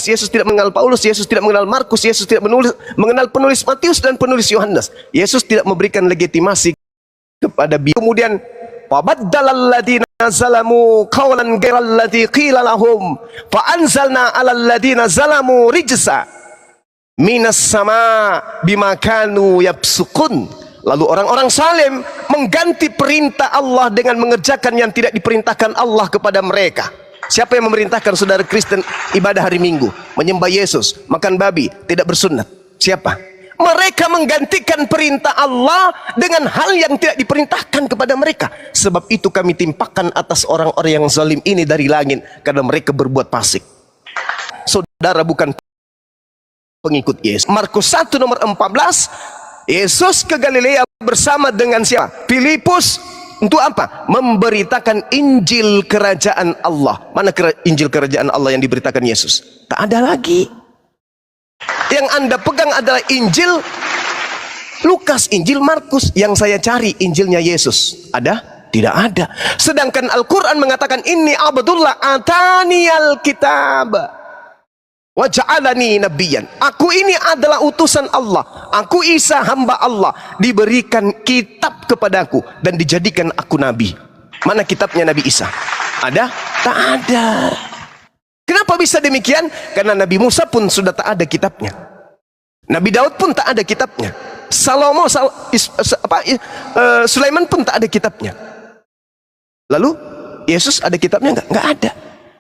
Yesus tidak mengenal Paulus, Yesus tidak mengenal Markus, Yesus tidak mengenal penulis Matius dan penulis Yohanes. Yesus tidak memberikan legitimasi kepada kemudian fabaddalal ladzina zalamu qawlan ghairal ladzi qila lahum fa anzalna 'alal ladzina zalamu rijsa minas sama bima kanu yafsukun. Lalu orang-orang zalim mengganti perintah Allah dengan mengerjakan yang tidak diperintahkan Allah kepada mereka. Siapa yang memerintahkan saudara Kristen ibadah hari Minggu, menyembah Yesus, makan babi, tidak bersunat? Siapa? Mereka menggantikan perintah Allah dengan hal yang tidak diperintahkan kepada mereka. Sebab itu kami timpakan atas orang-orang yang zalim ini dari langit, karena mereka berbuat fasik. Saudara bukan pengikut Yesus. Markus 1 nomor 14, Yesus ke Galilea bersama dengan siapa? Filipus. Untuk apa? Memberitakan Injil kerajaan Allah. Mana Injil kerajaan Allah yang diberitakan Yesus? Tak ada lagi. Yang Anda pegang adalah Injil Lukas, Injil Markus. Yang saya cari Injilnya Yesus. Ada? Tidak ada. Sedangkan Al-Quran mengatakan inni abdullah ataniyal kitab wa ja'alani nabiyyan. Aku ini adalah utusan Allah. Aku Isa hamba Allah, diberikan kitab kepadaku dan dijadikan aku nabi. Mana kitabnya Nabi Isa? Ada? Tak ada. Kenapa bisa demikian? Karena Nabi Musa pun sudah tak ada kitabnya. Nabi Daud pun tak ada kitabnya. Sulaiman pun tak ada kitabnya. Lalu Yesus ada kitabnya enggak? Enggak ada.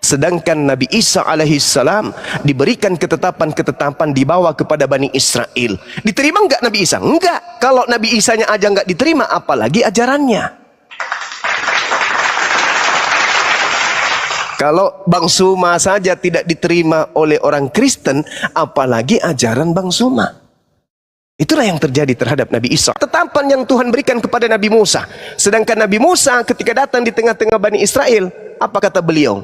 Sedangkan Nabi Isa alaihissalam diberikan ketetapan-ketetapan dibawa kepada Bani Israel. Diterima enggak Nabi Isa? Enggak. Kalau Nabi Isanya aja enggak diterima, apalagi ajarannya. Kalau Bang Suma saja tidak diterima oleh orang Kristen, apalagi ajaran Bang Suma. Itulah yang terjadi terhadap Nabi Isa. Ketetapan yang Tuhan berikan kepada Nabi Musa. Sedangkan Nabi Musa ketika datang di tengah-tengah Bani Israel, apa kata beliau?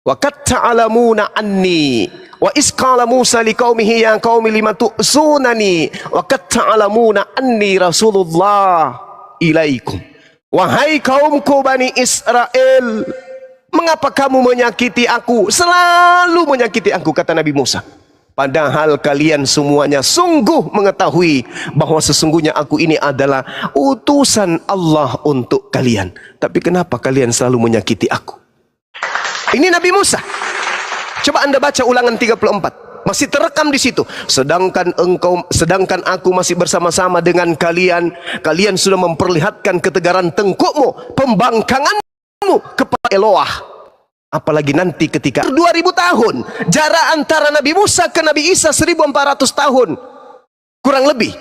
Wa qad ta'lamuna anni wa is qala Musa liqaumihi ya qaumi lima tu'sunani wa qad ta'lamuna anni rasulullah ilaikum. Wahai kaumku Bani Israel, mengapa kamu menyakiti aku? Selalu menyakiti aku, kata Nabi Musa. Padahal kalian semuanya sungguh mengetahui bahwa sesungguhnya aku ini adalah utusan Allah untuk kalian. Tapi kenapa kalian selalu menyakiti aku? Ini Nabi Musa. Coba Anda baca Ulangan 34. Masih terekam di situ. Sedangkan aku masih bersama-sama dengan kalian. Kalian sudah memperlihatkan ketegaran tengkukmu, pembangkanganmu kepada Eloah. Apalagi nanti ketika 2000 tahun. Jarak antara Nabi Musa ke Nabi Isa 1400 tahun. Kurang lebih.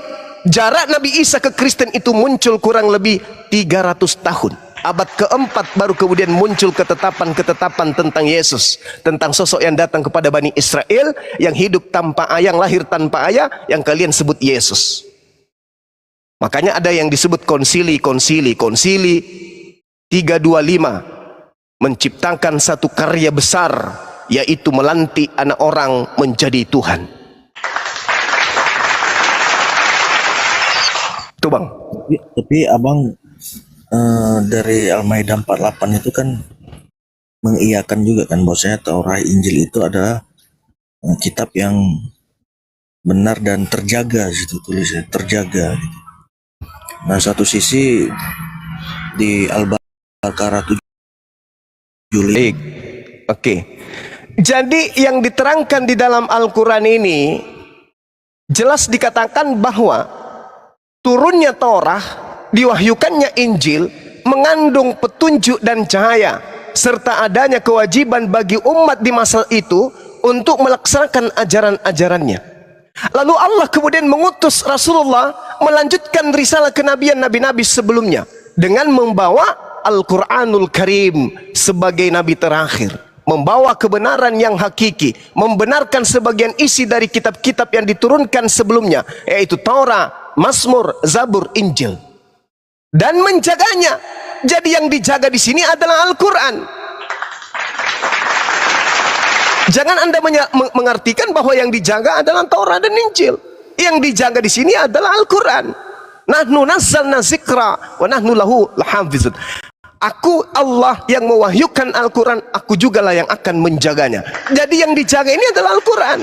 Jarak Nabi Isa ke Kristen itu muncul kurang lebih 300 tahun. Abad keempat baru kemudian muncul ketetapan-ketetapan tentang Yesus, tentang sosok yang datang kepada Bani Israel, yang hidup tanpa ayah, yang lahir tanpa ayah, yang kalian sebut Yesus. Makanya ada yang disebut konsili 325 menciptakan satu karya besar, yaitu melantik anak orang menjadi Tuhan. Tuh Bang. Tapi Abang dari Al-Maidah 48 itu kan mengiyakan juga kan bahwasanya Taurat Injil itu adalah kitab yang benar dan terjaga, gitu tulisnya, terjaga gitu. Nah, satu sisi di Al-Baqarah 7. Oke. Jadi yang diterangkan di dalam Al-Quran ini jelas dikatakan bahwa turunnya Taurat, diwahyukannya Injil mengandung petunjuk dan cahaya, serta adanya kewajiban bagi umat di masa itu untuk melaksanakan ajaran-ajarannya. Lalu Allah kemudian mengutus Rasulullah melanjutkan risalah kenabian nabi-nabi sebelumnya dengan membawa Al-Quranul Karim sebagai nabi terakhir, membawa kebenaran yang hakiki, membenarkan sebagian isi dari kitab-kitab yang diturunkan sebelumnya, yaitu Taurat, Mazmur, Zabur, Injil, dan menjaganya. Jadi yang dijaga di sini adalah Al-Quran. Jangan Anda mengartikan bahwa yang dijaga adalah Taurat dan Injil. Yang dijaga di sini adalah Al-Quran. Nahnu nazzalna zikra wa nahnu lahu lahafizun. Aku Allah yang mewahyukan Al-Quran, aku jugalah yang akan menjaganya. Jadi yang dijaga ini adalah Al-Quran.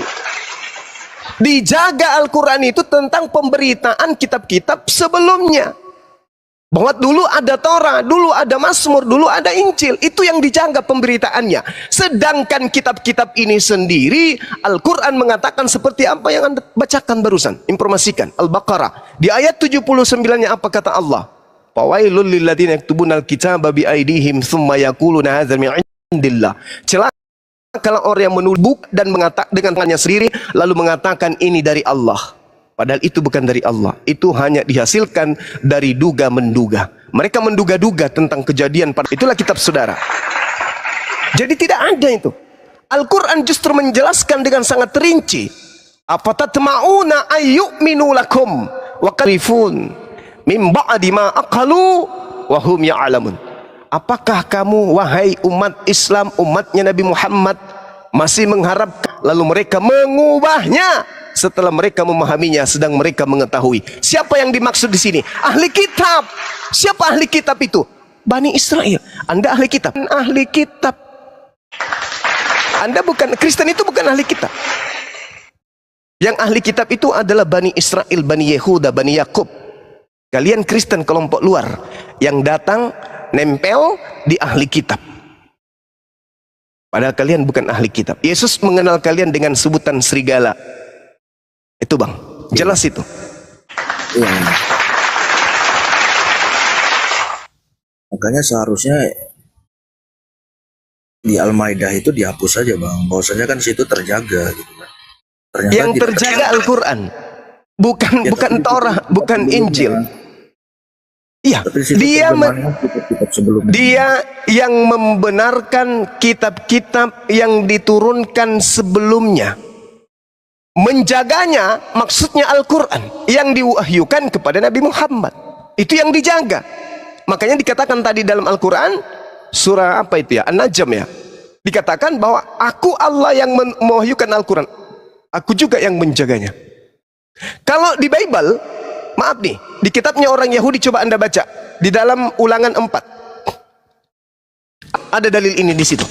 Dijaga Al-Quran itu tentang pemberitaan kitab-kitab sebelumnya. Bahwa dulu ada Torah, dulu ada Mazmur, dulu ada Injil. Itu yang dijaga pemberitaannya. Sedangkan kitab-kitab ini sendiri, Al-Quran mengatakan seperti apa yang Anda bacakan barusan. Informasikan. Al-Baqarah. Di ayat 79-nya apa kata Allah? Fawailul lilladzina yaktubunal kitaba bi aydihim tsumma yaquluna hadza min indillah. Celaka kalau orang yang menulis buku dan mengatakan dengan tangannya sendiri lalu mengatakan ini dari Allah. Padahal itu bukan dari Allah. Itu hanya dihasilkan dari duga-menduga. Mereka menduga-duga tentang kejadian. Itulah kitab saudara. Jadi tidak ada itu. Al-Quran justru menjelaskan dengan sangat rinci. Afatatma'una ayyu'minu lakum wa qarifun min ba'di ma aqalu wa hum ya'lamun. Apakah kamu wahai umat Islam, umatnya Nabi Muhammad masih mengharapkan lalu mereka mengubahnya setelah mereka memahaminya sedang mereka mengetahui? Siapa yang dimaksud di sini? Ahli kitab. Siapa ahli kitab itu? Bani Israel. Anda ahli kitab. Ahli kitab. Anda bukan Kristen, itu bukan ahli kitab. Yang ahli kitab itu adalah Bani Israel, Bani Yehuda, Bani Yakub. Kalian Kristen kelompok luar yang datang nempel di ahli kitab. Padahal kalian bukan ahli kitab. Yesus mengenal kalian dengan sebutan serigala. Itu bang, jelas itu. Iya. Makanya seharusnya di Al-Maidah itu dihapus saja bang. Bahwasanya kan situ terjaga gitu kan. Ternyata Yang terjaga Al-Quran, bukan ya, bukan Torah, bukan Injil. Iya, dia yang membenarkan kitab-kitab yang diturunkan sebelumnya. Menjaganya maksudnya Al-Quran yang diwahyukan kepada Nabi Muhammad. Itu yang dijaga. Makanya dikatakan tadi dalam Al-Quran, surah apa itu ya? An-Najm ya. Dikatakan bahwa aku Allah yang mewahyukan Al-Quran. Aku juga yang menjaganya. Kalau di Bible, maaf nih, di kitabnya orang Yahudi coba Anda baca. Di dalam Ulangan 4. Ada dalil ini di situ.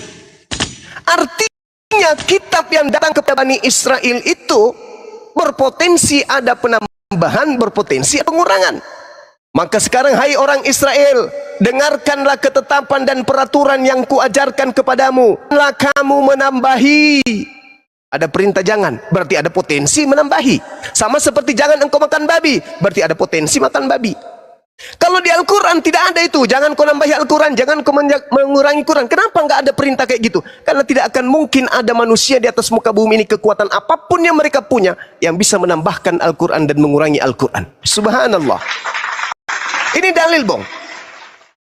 Artinya kitab yang datang kepada Bani Israel itu berpotensi ada penambahan, berpotensi pengurangan. Maka sekarang hai orang Israel, dengarkanlah ketetapan dan peraturan yang kuajarkan kepadamu. Lah kamu menambahi. Ada perintah jangan, berarti ada potensi menambahi. Sama seperti jangan engkau makan babi, berarti ada potensi makan babi. Kalau di Al-Quran tidak ada itu, jangan kau nambahi Al-Quran, jangan kau mengurangi Quran. Kenapa nggak ada perintah kayak gitu? Karena tidak akan mungkin ada manusia di atas muka bumi ini, kekuatan apapun yang mereka punya, yang bisa menambahkan Al-Quran dan mengurangi Al-Quran. Subhanallah. Ini dalil bong.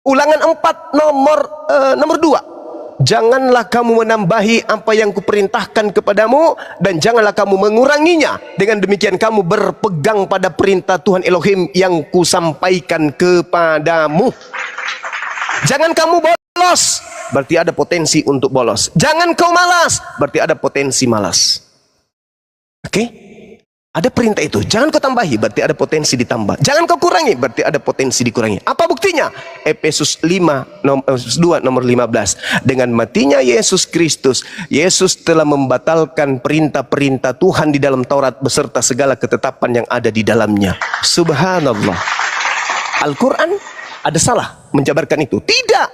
Ulangan 4 nomor 2. Janganlah kamu menambahi apa yang kuperintahkan kepadamu, dan janganlah kamu menguranginya. Dengan demikian kamu berpegang pada perintah Tuhan Elohim yang kusampaikan kepadamu. Jangan kamu bolos, berarti ada potensi untuk bolos. Jangan kau malas, berarti ada potensi malas. Oke? Ada perintah itu, jangan kau tambahi, berarti ada potensi ditambah. Jangan kau kurangi, berarti ada potensi dikurangi. Apa buktinya? Efesus 2 nomor 15. Dengan matinya Yesus Kristus, Yesus telah membatalkan perintah-perintah Tuhan di dalam Taurat beserta segala ketetapan yang ada di dalamnya. Subhanallah. Al-Quran ada salah menjabarkan itu? Tidak.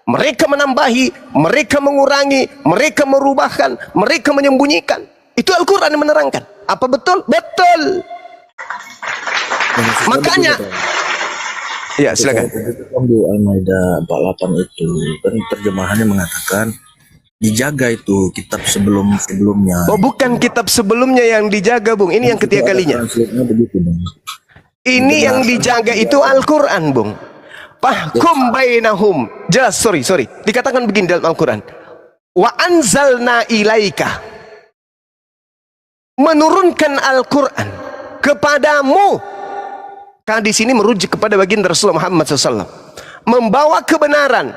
Mereka menambahi, mereka mengurangi, mereka merubahkan, mereka menyembunyikan. Itu Al-Quran yang menerangkan. Apa betul? Betul. Makanya ya silakan. Di Al-Maidah 48 itu kan terjemahannya mengatakan dijaga itu kitab sebelumnya. Oh, bukan kitab sebelumnya yang dijaga, Bung. Ini yang ketiga kalinya. Ini yang dijaga itu Al-Quran, Bung. Fahkum bainahum. Jelas, sorry. Dikatakan begini dalam Al-Quran. Wa anzalna ilaika. Menurunkan Al-Quran kepadamu. Karena di sini merujuk kepada baginda Rasulullah Muhammad SAW. Membawa kebenaran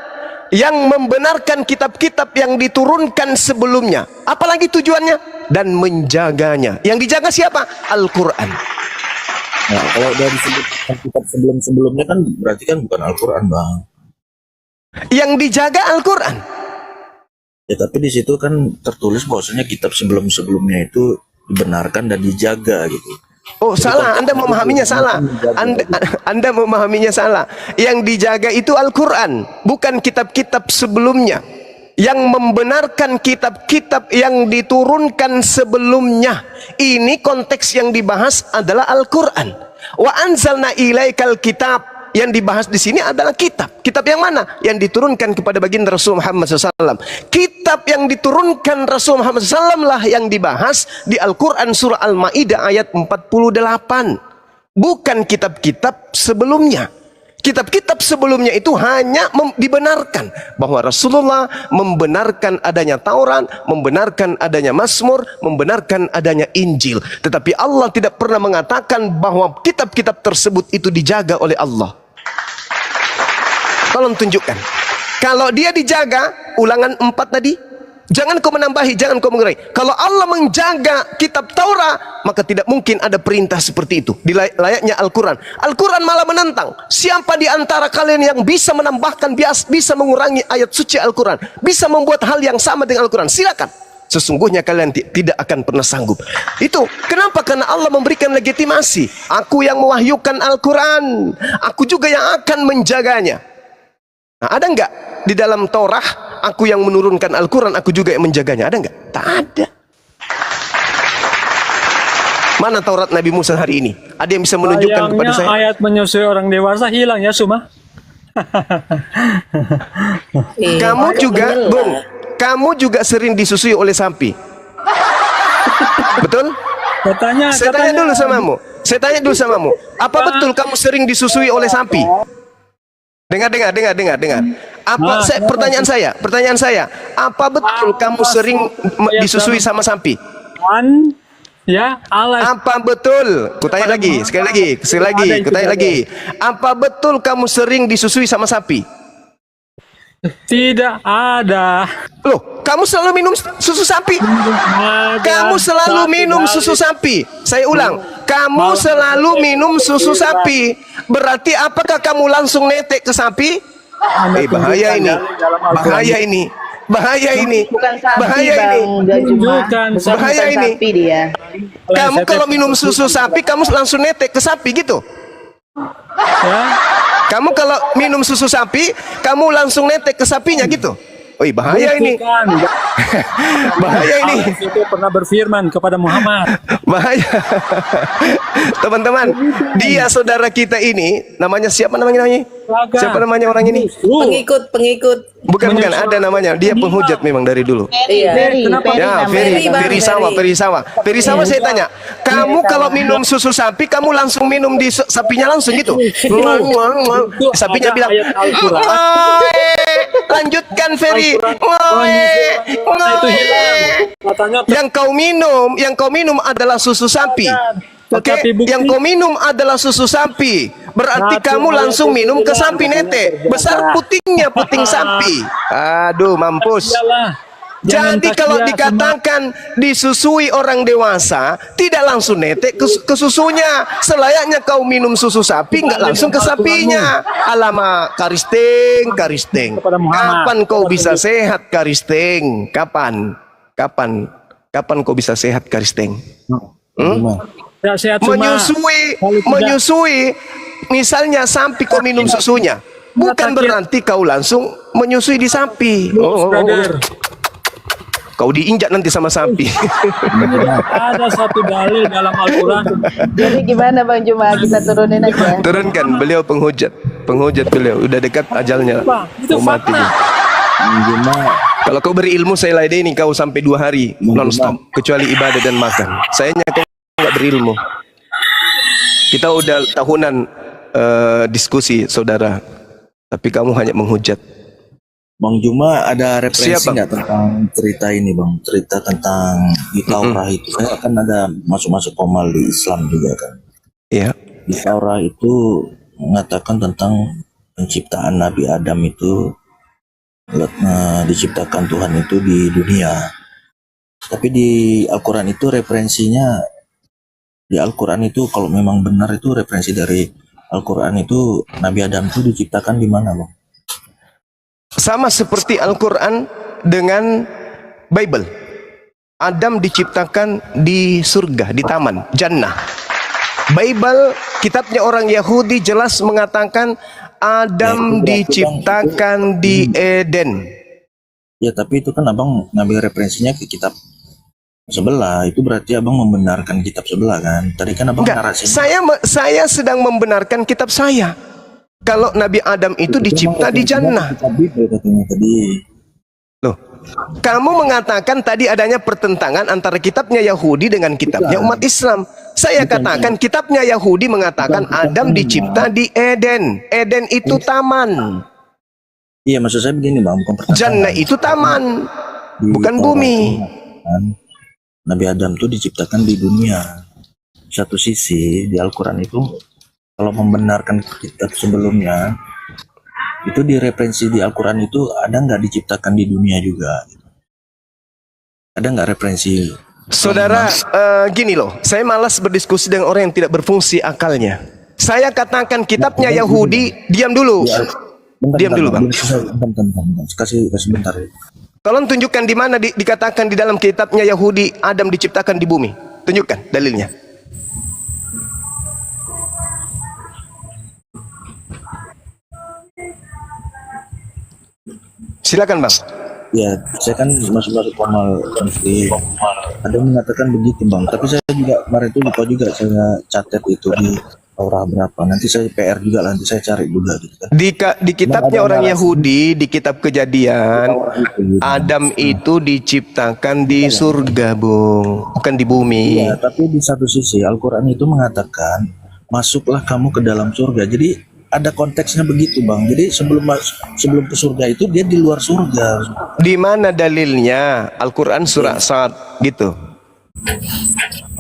yang membenarkan kitab-kitab yang diturunkan sebelumnya. Apalagi tujuannya? Dan menjaganya. Yang dijaga siapa? Al-Quran. Nah, kalau dari kitab sebelum-sebelumnya kan berarti kan bukan Al-Quran bang. Yang dijaga Al-Quran. Ya tapi di situ kan tertulis bahwasanya kitab sebelum-sebelumnya itu dibenarkan dan dijaga gitu. Oh, salah. Anda memahaminya salah. Anda memahaminya salah. Yang dijaga itu Al-Quran, bukan kitab-kitab sebelumnya. Yang membenarkan kitab-kitab yang diturunkan sebelumnya. Ini konteks yang dibahas adalah Al-Quran. Wa anzalna ilaikal kitab. Yang dibahas di sini adalah kitab. Kitab yang mana? Yang diturunkan kepada baginda Rasul Muhammad SAW. Kitab yang diturunkan Rasul Muhammad SAW lah yang dibahas di Al-Quran surah Al-Ma'idah ayat 48. Bukan kitab-kitab sebelumnya. Kitab-kitab sebelumnya itu hanya dibenarkan bahwa Rasulullah membenarkan adanya Taurat, membenarkan adanya Mazmur, membenarkan adanya Injil. Tetapi Allah tidak pernah mengatakan bahwa kitab-kitab tersebut itu dijaga oleh Allah. Tolong tunjukkan. Kalau dia dijaga, ulangan 4 tadi, jangan kau menambahi, jangan kau mengurangi. Kalau Allah menjaga kitab Taurat, maka tidak mungkin ada perintah seperti itu. Di layaknya Al-Quran. Al-Quran malah menentang. Siapa di antara kalian yang bisa menambahkan, bisa mengurangi ayat suci Al-Quran, bisa membuat hal yang sama dengan Al-Quran, silakan. Sesungguhnya kalian tidak akan pernah sanggup. Itu kenapa? Karena Allah memberikan legitimasi. Aku yang mewahyukan Al-Quran, aku juga yang akan menjaganya. Nah, ada enggak di dalam Taurat, aku yang menurunkan Al-Quran, aku juga yang menjaganya? Ada enggak? Tak ada. Mana Taurat Nabi Musa hari ini? Ada yang bisa menunjukkan kepada saya? Ayat menyusui orang dewasa hilang ya, Suma. Kamu juga, Bung, kamu juga sering disusui oleh sapi. Betul? Saya tanya dulu samamu. Saya tanya dulu samamu. Apa betul kamu sering disusui oleh sapi? Dengar. Apa pertanyaan saya, apa betul kamu sering disusui sama sapi? Ya, Allah. Apa betul? Kutanya lagi, sekali lagi, kutanya lagi. Apa betul kamu sering disusui sama sapi? Tidak ada. Loh, kamu selalu minum susu sapi? Kamu selalu minum susu sapi. Saya ulang, kamu selalu minum susu sapi. Berarti apakah kamu langsung netek ke sapi? Bahaya ini. Bahaya ini. Bahaya ini. Bahaya ini. Bahaya ini. Kamu kalau minum susu sapi, kamu langsung netek ke sapi gitu? Ya. Kamu kalau minum susu sapi, kamu langsung netek ke sapinya gitu? Wih, bahaya ini. Bahaya ini. Allah itu pernah berfirman kepada Muhammad. Bahaya. Teman-teman, dia saudara kita ini, namanya siapa namanya? Siapa namanya orang ini? Pengikut. Bukan, ada namanya. Dia penghujat memang dari dulu. Ya, Ferry Sawa, saya tanya, kamu kalau minum susu sapi, kamu langsung minum di sapinya langsung gitu? Sapinya bilang, lanjutkan Ferry. Yang kau minum adalah susu sapi. Oke, yang kau minum adalah susu sapi. Berarti kamu langsung minum ke sapi nete. Besar putingnya, puting sapi. Aduh, mampus. Jadi kalau dikatakan disusui orang dewasa, tidak langsung netek ke susunya. Selayaknya kau minum susu sapi, nggak langsung ke sapinya. Alamak, Karisteng. Kapan kau bisa sehat, Karisteng? Kapan kau bisa sehat, Karisteng? Menyusui, misalnya sapi kau minum susunya, bukan berarti kau langsung menyusui di sapi. Kau diinjak nanti sama sapi. Ada satu dalil dalam Al-Quran. Jadi gimana Bang Juma, kita turunin aja. Turunkan, beliau penghujat beliau, udah dekat ajalnya. Itu mau mati. Kalau kau berilmu, saya ladeni kau sampai 2 hari non-stop, kecuali ibadah dan makan. Sayangnya kau nggak berilmu. Kita udah tahunan diskusi, saudara, tapi kamu hanya menghujat. Bang Juma, ada referensi nggak tentang cerita ini, Bang? Cerita tentang di Taurat itu kan ada masuk-masuk komal di Islam juga kan? Iya. Di Taurat itu mengatakan tentang penciptaan Nabi Adam itu diciptakan Tuhan itu di dunia. Tapi di Al-Quran itu referensinya, di Al-Quran itu kalau memang benar itu referensi dari Al-Quran itu Nabi Adam itu diciptakan di mana, Bang? Sama seperti Al-Quran dengan Bible. Adam diciptakan di surga, di taman, jannah. Bible, kitabnya orang Yahudi jelas mengatakan Adam diciptakan di Eden. Ya, tapi itu kan abang ngambil referensinya ke kitab sebelah. Itu berarti abang membenarkan kitab sebelah kan? Tadi kan abang Enggak, narasinya. saya sedang membenarkan kitab saya. Kalau Nabi Adam itu dicipta di jannah. Kitab Bible katanya tadi. Loh, kamu mengatakan tadi adanya pertentangan antara kitabnya Yahudi dengan kitabnya umat Islam. Saya katakan kitabnya Yahudi mengatakan Adam dicipta di Eden. Eden itu taman. Iya, maksud saya begini bang, bukan pertentangan. Jannah itu taman, Di bukan Taurat bumi. itu mengatakan Nabi Adam itu diciptakan di dunia. Satu sisi di Al-Quran itu kalau membenarkan kitab sebelumnya itu di referensi di Al-Quran itu ada nggak diciptakan di dunia juga? Ada nggak referensi? Saudara, gini loh, saya malas berdiskusi dengan orang yang tidak berfungsi akalnya. Saya katakan kitabnya Yahudi, diam dulu. Diam dulu, Bang. Bentar. Kasih bentar. Tolong tunjukkan di mana dikatakan di dalam kitabnya Yahudi Adam diciptakan di bumi. Tunjukkan dalilnya. Silakan, Bang. Ya, saya kan masuk formal konflik. Ada yang mengatakan begitu bang, tapi saya juga kemarin itu lupa juga saya catat itu di aura berapa. Nanti saya PR juga, nanti saya cari juga gitu kan. Di kitabnya orang Yahudi, di kitab Kejadian, Adam itu diciptakan di surga, Bung, bukan di bumi. Iya, tapi di satu sisi Al-Quran itu mengatakan masuklah kamu ke dalam surga. Jadi ada konteksnya begitu bang. Jadi sebelum ke surga itu dia di luar surga. Di mana dalilnya? Al-Quran surah Sad gitu.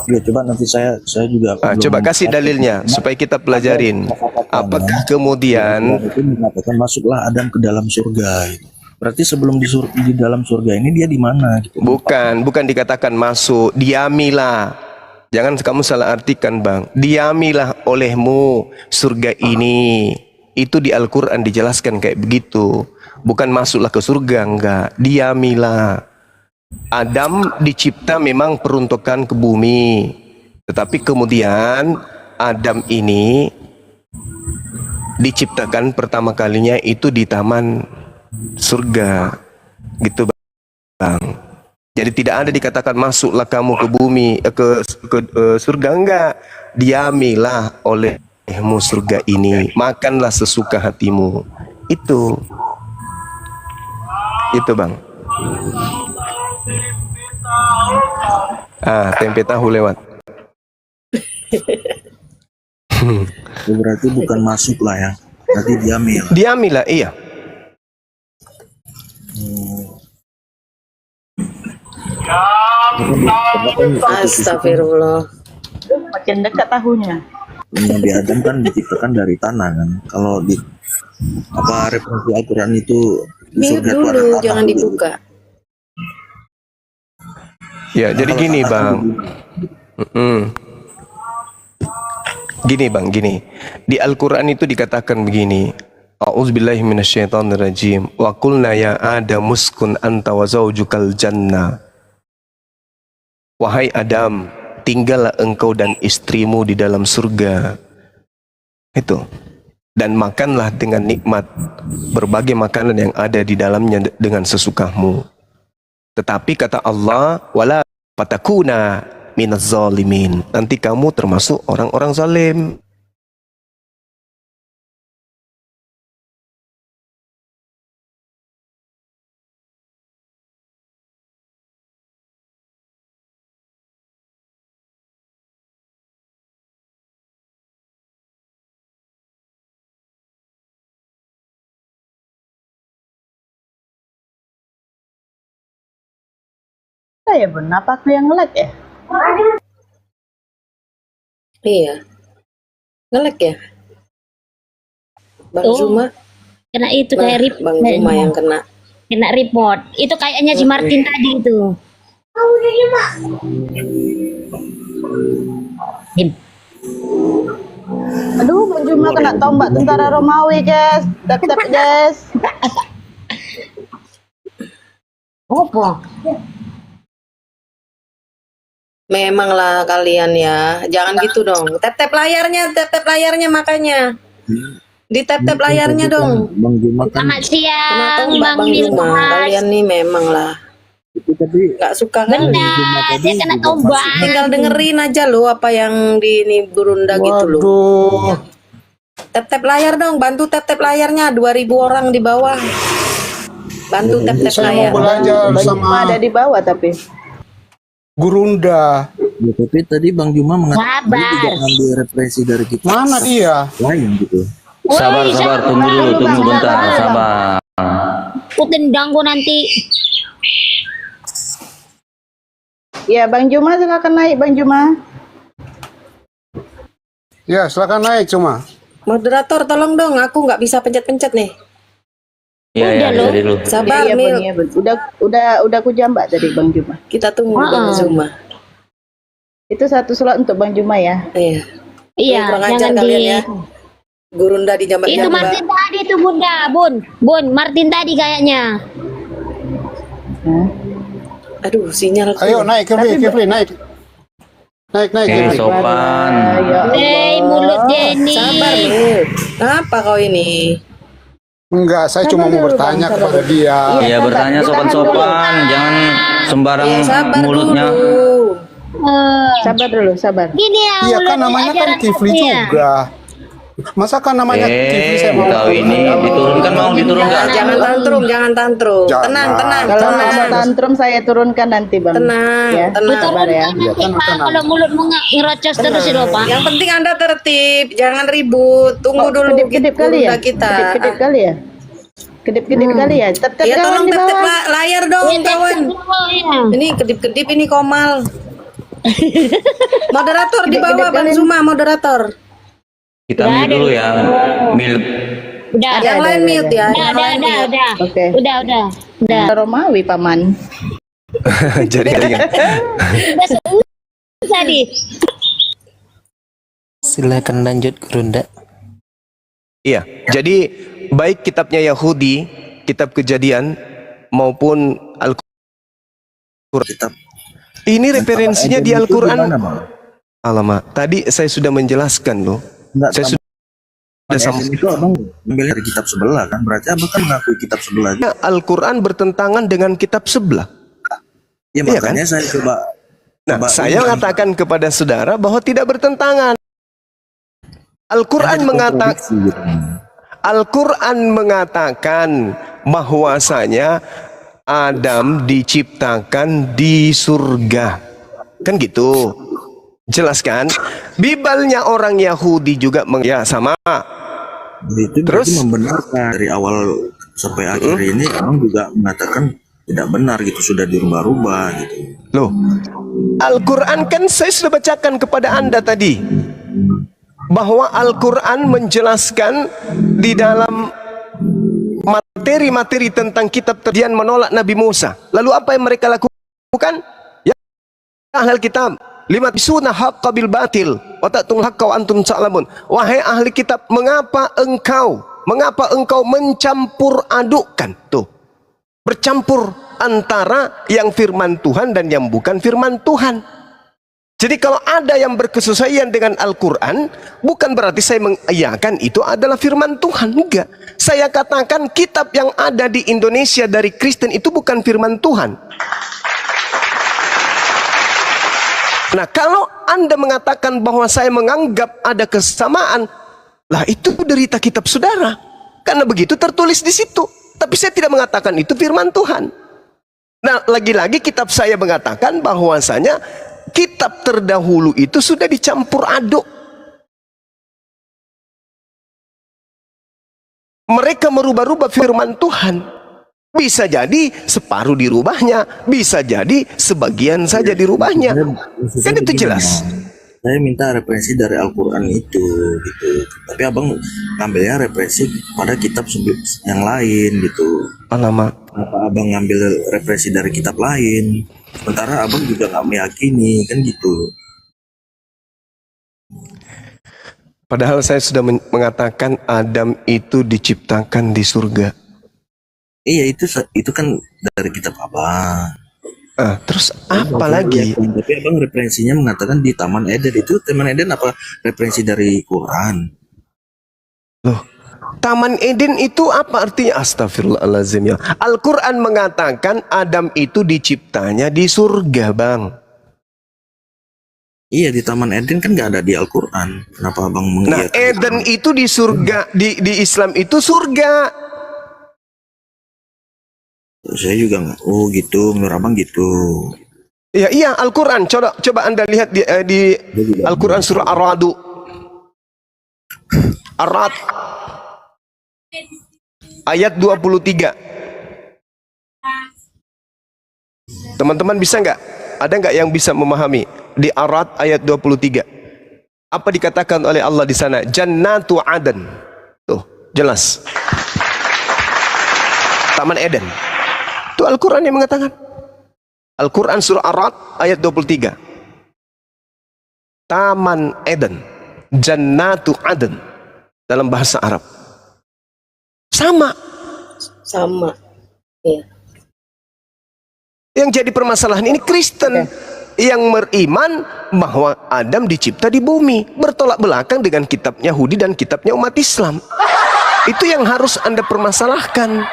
Ya coba nanti saya juga Coba kasih dalilnya supaya kita pelajarin. Apakah kemudian itu mengatakan masuklah Adam ke dalam surga gitu. Berarti sebelum di dalam surga ini dia di mana gitu. bukan dikatakan masuk, diamilah. Jangan kamu salah artikan, Bang. Diamilah olehmu surga ini. Itu di Al-Quran dijelaskan kayak begitu. Bukan masuklah ke surga, enggak. Diamilah. Adam dicipta memang peruntukan ke bumi. Tetapi kemudian Adam ini diciptakan pertama kalinya itu di taman surga. Gitu, Bang. Jadi tidak ada dikatakan masuklah kamu ke bumi, ke surga, enggak. Diamilah olehmu surga ini, makanlah sesuka hatimu. Itu Bang. Tempe tahu lewat. Berarti bukan masuk lah ya. Berarti diambil. Diamilah, iya. Astagfirullah. Makin dekat tahunya. Nabi Adam kan diciptakan dari tanah kan. Kalau di referensi Al-Quran itu di Mute surga itu ada dulu, tanah jangan gitu. dibuka. Ya, jadi gini, Bang. Gini, Bang, gini. Di Al-Quran itu dikatakan begini. A'udzubillahi minasyaitonirrajim. Wa qulna ya Adam uskun anta wa zaujukal jannah. Wahai Adam, tinggallah engkau dan istrimu di dalam surga. Itu. Dan makanlah dengan nikmat berbagai makanan yang ada di dalamnya dengan sesukamu. Tetapi kata Allah, wala fatakuna minaz zalimin. Nanti kamu termasuk orang-orang zalim. Ya bun, apa aku yang nge-lag ya? Iya. Ngelek ya? Bang Oh. Zuma? Kena itu kayak Bang Zuma yang kena. kena report. Itu kayaknya si Martin tadi itu. Dim. Aduh, Bang Juma kena tombak tentara Romawi, guys. Tep-tep, guys. Apa? Memanglah kalian ya, jangan gitu dong. Tap-tap layarnya makanya. Di tap-tap layarnya dong. Bang Juma kan Selamat siang, Kenapa Bang Bang Juma? Milmas. Kalian nih memang lah itu tadi nggak suka kan? Benar, dia kena tombak. Tinggal dengerin aja lo apa yang di ini Burunda gitu loh. Waduh. Tap-tap layar dong, bantu tap-tap layarnya 2.000 orang di bawah. Bantu tap-tap Saya layar. mau belajar Bang Juma sama ada di bawah tapi. Gurunda. ya, tapi tadi Bang Juma mengatakan Sabar. dia tidak ambil represi dari kita Mana dia? lain gitu. Woi, Sabar, tunggu dulu, tunggu bentar, sabar. Aku tendang gua nanti. Ya, Bang Juma silakan naik Bang Juma. Ya, silakan naik cuma. Moderator tolong dong, aku nggak bisa pencet-pencet nih. Iya, ya, bisa dulu. Sabar Iya, Mil, Bang, iya, Bang. Udah aku jambak tadi Bang Juma. kita tunggu Bang Zuma. Itu satu slot untuk Bang Juma ya. Iya. Iya, Kurang ajar jangan kalian di. ya. Gurunda di Itu jambat-jambat. Martin tadi tuh Bunda, Bun, Martin tadi kayaknya. Hah? Aduh, sinyal. Ayo naik Kifli, naik. Naik Oke, Kifli. sopan. Ya Hei, mulut Jenny. Sabar Mil. Kenapa kau ini? Enggak, saya cuma mau bertanya kepada dia. Iya, bertanya sopan-sopan, jangan sembarang Ya sabar mulutnya. dulu. Sabar dulu, sabar. Gini ya, Iya kan mulut namanya kan ajaran Kifli saya. juga. Masa kan namanya Kifli saya mau Kau ini diturunkan mau diturunkan. Jangan tantrum. Jangan. Tenang. Kalau ada tantrum saya turunkan nanti Bang. Tenang, Ya, tenang. sabar ya. Nanti Pak, kalau mulutmu ngerocos terus ya Pak. Yang penting Anda tertib, jangan ribut. Tunggu dulu Kedip-kedip kali ya? kita. Kedip-kedip kali ya? Kedip-kedip kali ya? Tep-tep Ya kawan tolong di tep-tep bawah. layar dong kawan. Oh, iya. Ini kedip-kedip ini Komal. Moderator di bawah Bang Kedip-kedip Zuma, moderator. Kita mute dulu ya. Mil. Udah, Yang lain mute ya. Yang lain mute. udah. Oke. Udah. Romawi paman. Jadi kalian Udah tadi. Silakan lanjut Gurunda. iya. Jadi baik kitabnya Yahudi, kitab Kejadian maupun Al-Qur'an. Kitab Ini referensinya di Itu Al-Qur'an. gimana, Bang? Alamak, tadi saya sudah menjelaskan loh. Enggak, Saya sudah sama itu abang ambil dari kitab sebelah kan, berarti abang kan mengakui kitab sebelah. Al-Quran bertentangan dengan kitab sebelah. Ya Iya makanya saya coba. Nah, coba saya ini, mengatakan kepada saudara bahwa tidak bertentangan. Al-Quran ada mengatakan kontradiksi gitu. Al-Quran mengatakan bahwasanya Adam diciptakan di surga. Kan gitu. Jelas kan? Bibalnya orang Yahudi juga ya sama. Itu Terus? berarti membenarkan dari awal sampai akhir ini abang juga mengatakan tidak benar gitu, sudah dirubah-rubah gitu. Loh, Al-Quran kan saya sudah bacakan kepada Anda tadi bahwa Al-Quran menjelaskan di dalam materi-materi tentang kitab terjadian menolak Nabi Musa. Lalu apa yang mereka lakukan? Ya, ahli kitab, lima bisuna haqqa bil batil wa ta'tul haqqa wa antum ta'lamun. Wahai ahli kitab, mengapa engkau mencampur adukkan tuh? Bercampur antara yang firman Tuhan dan yang bukan firman Tuhan. Jadi kalau ada yang berkesesuaian dengan Al-Quran, bukan berarti saya mengiyakan itu adalah firman Tuhan. Enggak. Saya katakan kitab yang ada di Indonesia dari Kristen itu bukan firman Tuhan. Nah, kalau Anda mengatakan bahwa saya menganggap ada kesamaan, lah itu derita kitab saudara. Karena begitu tertulis di situ. Tapi saya tidak mengatakan itu firman Tuhan. Nah, lagi-lagi kitab saya mengatakan bahwasanya kitab terdahulu itu sudah dicampur aduk. Mereka merubah-rubah firman Tuhan. Bisa jadi separuh dirubahnya, bisa jadi sebagian saja dirubahnya. Kan itu jelas. Saya minta referensi dari Al-Quran itu gitu. Tapi abang ngambilnya referensi pada kitab yang lain gitu. Alamak. Kenapa abang ngambil referensi dari kitab lain? Sementara abang juga nggak meyakini kan gitu. Padahal saya sudah mengatakan Adam itu diciptakan di surga. Iya itu kan dari kitab abang. Terus apa lagi? Tapi abang referensinya mengatakan di Taman Eden. Itu Taman Eden apa referensi dari Quran? Loh, Taman Eden itu apa artinya? Astagfirullahaladzim ya. Al-Quran mengatakan Adam itu diciptanya di surga, Bang. Iya, di Taman Eden kan nggak ada di Al-Quran. Kenapa abang Nah, mengiyakan? Eden itu di surga, di Islam itu surga. Saya juga nggak. Oh gitu, menurut abang gitu. Ya, iya, Al-Quran. Coba Anda lihat di Al-Quran surah Ar-Ra'd. Ar-Ra'd ayat 23. Teman-teman bisa nggak? Ada nggak yang bisa memahami di Ar-Ra'd ayat 23? Apa dikatakan oleh Allah di sana? Jannatu Aden. Tuh, jelas. Taman Eden. Itu Al-Quran yang mengatakan. Al-Quran surah Ar-Ra'd ayat 23. Taman Eden. Jannatu Aden. Dalam bahasa Arab. Sama. Iya. Yang jadi permasalahan ini Kristen yang beriman bahwa Adam dicipta di bumi, bertolak belakang dengan kitab Yahudi dan kitabnya umat Islam. Itu yang harus Anda permasalahkan.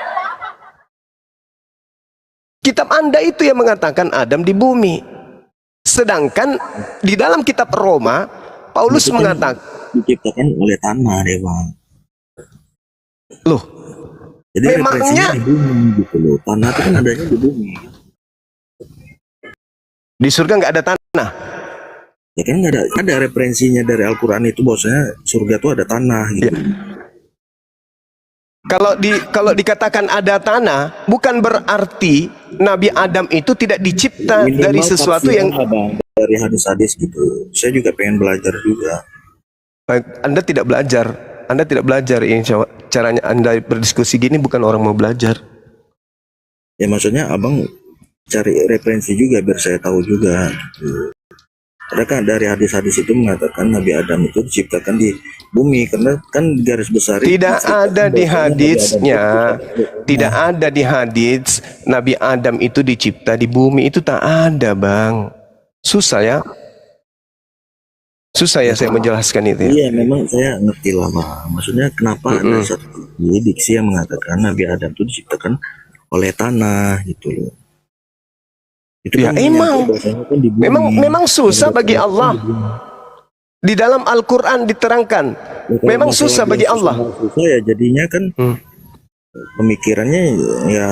Kitab Anda itu yang mengatakan Adam di bumi. Sedangkan di dalam kitab Roma, Paulus Itu kan mengatakan, diciptakan oleh tanah deh bang. loh, Jadi memangnya referensinya di bumi gitu loh. Tanah itu kan adanya di bumi. di surga nggak ada tanah? Ya kan nggak ada referensinya dari Al-Quran itu bahwasanya surga itu ada tanah gitu. Ya. Kalau dikatakan ada tanah, bukan berarti Nabi Adam itu tidak dicipta dari sesuatu yang abang, dari hadis-hadis gitu. Saya juga pengen belajar juga. Anda tidak belajar. Anda tidak belajar. Insya Allah, caranya Anda berdiskusi gini bukan orang mau belajar. Ya maksudnya abang cari referensi juga biar saya tahu juga. Gitu. Karena kan dari hadis-hadis itu mengatakan Nabi Adam itu diciptakan di bumi karena kan garis besar Tidak ada di hadisnya, tidak ada di hadis Nabi Adam itu dicipta di bumi, itu tak ada, Bang. Susah ya saya menjelaskan itu ya. Iya memang saya ngerti lah bang. Maksudnya kenapa ada satu diksi yang mengatakan Nabi Adam itu diciptakan oleh tanah gitu loh. Itu Ya kan emang kan di bumi. memang susah bagi Allah. Di dalam Al-Quran diterangkan Ya, kalau memang masalah susah bagi dia Allah. susah ya jadinya kan pemikirannya ya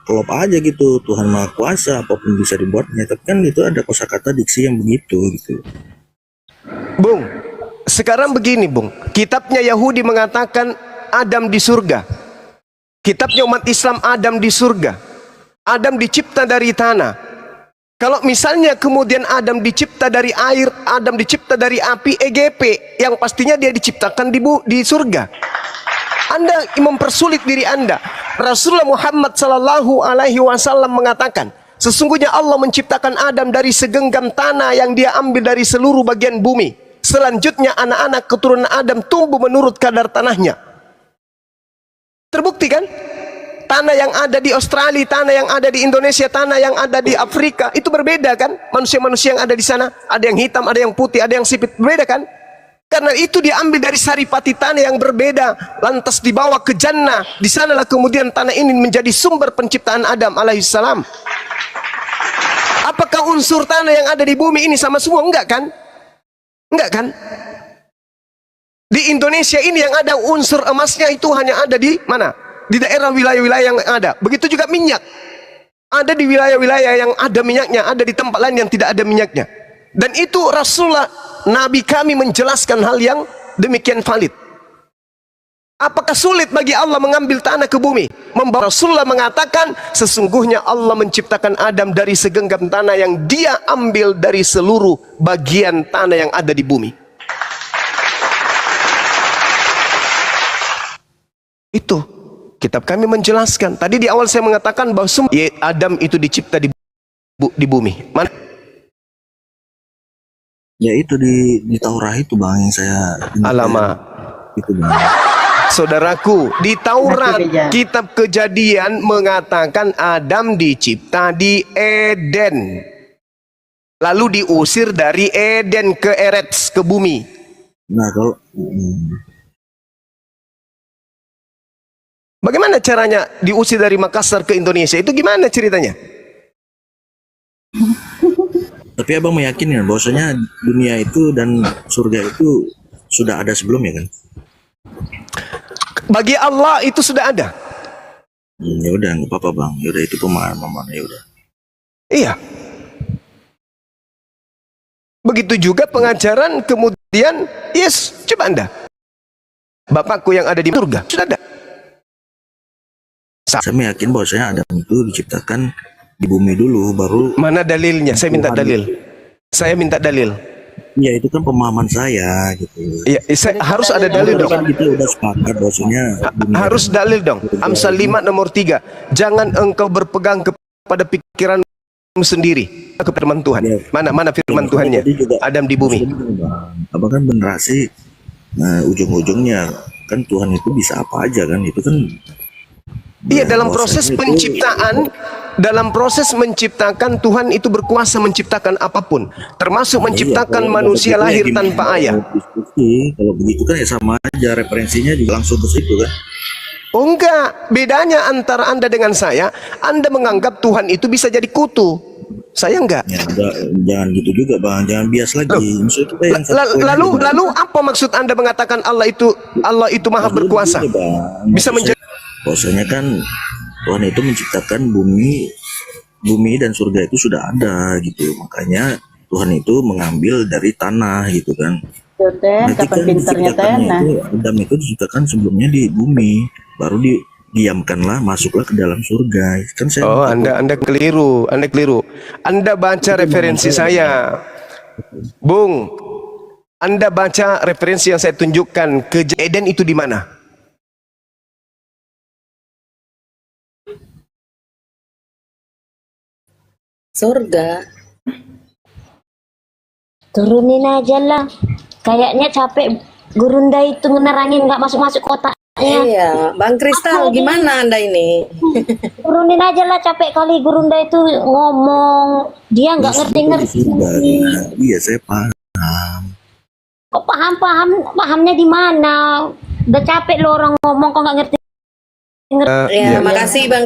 klop aja gitu. Tuhan Maha Kuasa apapun bisa dibuatnya. Tapi kan itu ada kosakata diksi yang begitu gitu. Bung, sekarang begini Bung, kitabnya Yahudi mengatakan Adam di surga, kitabnya umat Islam Adam di surga, Adam dicipta dari tanah. Kalau misalnya kemudian Adam dicipta dari air, Adam dicipta dari api, EGP, yang pastinya dia diciptakan di surga. Anda mempersulit diri Anda. Rasulullah Muhammad sallallahu alaihi wasallam mengatakan, sesungguhnya Allah menciptakan Adam dari segenggam tanah yang dia ambil dari seluruh bagian bumi. Selanjutnya anak-anak keturunan Adam tumbuh menurut kadar tanahnya. Terbukti kan? Tanah yang ada di Australia, tanah yang ada di Indonesia, tanah yang ada di Afrika, itu berbeda kan? Manusia-manusia yang ada di sana, ada yang hitam, ada yang putih, ada yang sipit, berbeda kan? Karena itu diambil dari saripati tanah yang berbeda, lantas dibawa ke jannah. Di sanalah kemudian tanah ini menjadi sumber penciptaan Adam alaihissalam. Apakah unsur tanah yang ada di bumi ini sama semua? Enggak kan? Enggak kan? Di Indonesia ini yang ada unsur emasnya itu hanya ada di mana? Di daerah wilayah-wilayah yang ada. Begitu juga minyak. Ada di wilayah-wilayah yang ada minyaknya, ada di tempat lain yang tidak ada minyaknya. Dan itu Rasulullah, Nabi kami menjelaskan hal yang demikian valid. Apakah sulit bagi Allah mengambil tanah ke bumi? Rasulullah mengatakan, sesungguhnya Allah menciptakan Adam dari segenggam tanah yang dia ambil dari seluruh bagian tanah yang ada di bumi. Itu kitab kami menjelaskan. Tadi di awal saya mengatakan bahwa Adam itu dicipta di bumi. Mana? Ya itu di Taurat itu bang yang saya Alamak. itu bang. saudaraku, di Taurat, kitab Kejadian mengatakan Adam dicipta di Eden. Lalu diusir dari Eden ke Eretz, ke bumi. Nah, kalau Bagaimana caranya diusir dari Makassar ke Indonesia? Itu gimana ceritanya? tapi abang meyakini kan bahwasanya dunia itu dan surga itu sudah ada sebelumnya kan? Bagi Allah itu sudah ada. Ya udah nggak apa-apa bang. Ya udah itu pemahaman ya udah. Iya. Begitu juga pengajaran kemudian, yes, coba Anda. Bapakku yang ada di surga sudah ada. Saya yakin bahwasanya Adam itu diciptakan di bumi dulu, baru Mana dalilnya? Saya minta dalil. Saya minta dalil. ya itu kan pemahaman saya gitu. Iya, harus ada dalil dong. Kan kita udah sepakat bahwasanya dunia Harus dalil dong. Amsal 5 nomor 3. Jangan engkau berpegang kepada pikiranmu sendiri, ke firman Tuhan. Mana firman Tuhannya? Adam di bumi. Apa kan bener sih? Nah, ujung-ujungnya kan Tuhan itu bisa apa aja kan? Itu kan Iya, dalam proses penciptaan, dalam proses menciptakan Tuhan itu berkuasa menciptakan apapun, termasuk menciptakan manusia lahir tanpa ayah. Kalau begitu kan ya sama aja, referensinya juga langsung ke situ kan. Oh enggak, bedanya antara Anda dengan saya, Anda menganggap Tuhan itu bisa jadi kutu. Saya enggak. Ya, jangan gitu juga bang, jangan bias lagi. Maksud kita yang Lalu apa maksud Anda mengatakan Allah itu maha berkuasa? Bisa menjadi bahwasanya kan Tuhan itu menciptakan bumi dan surga itu sudah ada gitu, makanya Tuhan itu mengambil dari tanah gitu kan. Nanti kan diciptakannya itu Adam itu diciptakan sebelumnya di bumi, baru diamkanlah, masuklah ke dalam surga kan. Saya Anda keliru, Anda keliru. Anda baca referensi saya, Bung. Anda baca referensi yang saya tunjukkan. Ke Eden itu di mana? Surga. Turunin aja lah. Kayaknya capek Gurunda itu ngenerangin nggak masuk-masuk kotaknya. Iya, Bang Kristal, gimana Anda ini? Turunin aja lah, capek kali Gurunda itu ngomong. Dia nggak ngerti-ngerti. Iya, saya paham. Kok pahamnya di mana? Udah capek lo orang ngomong kok nggak ngerti. Ya, makasih Bang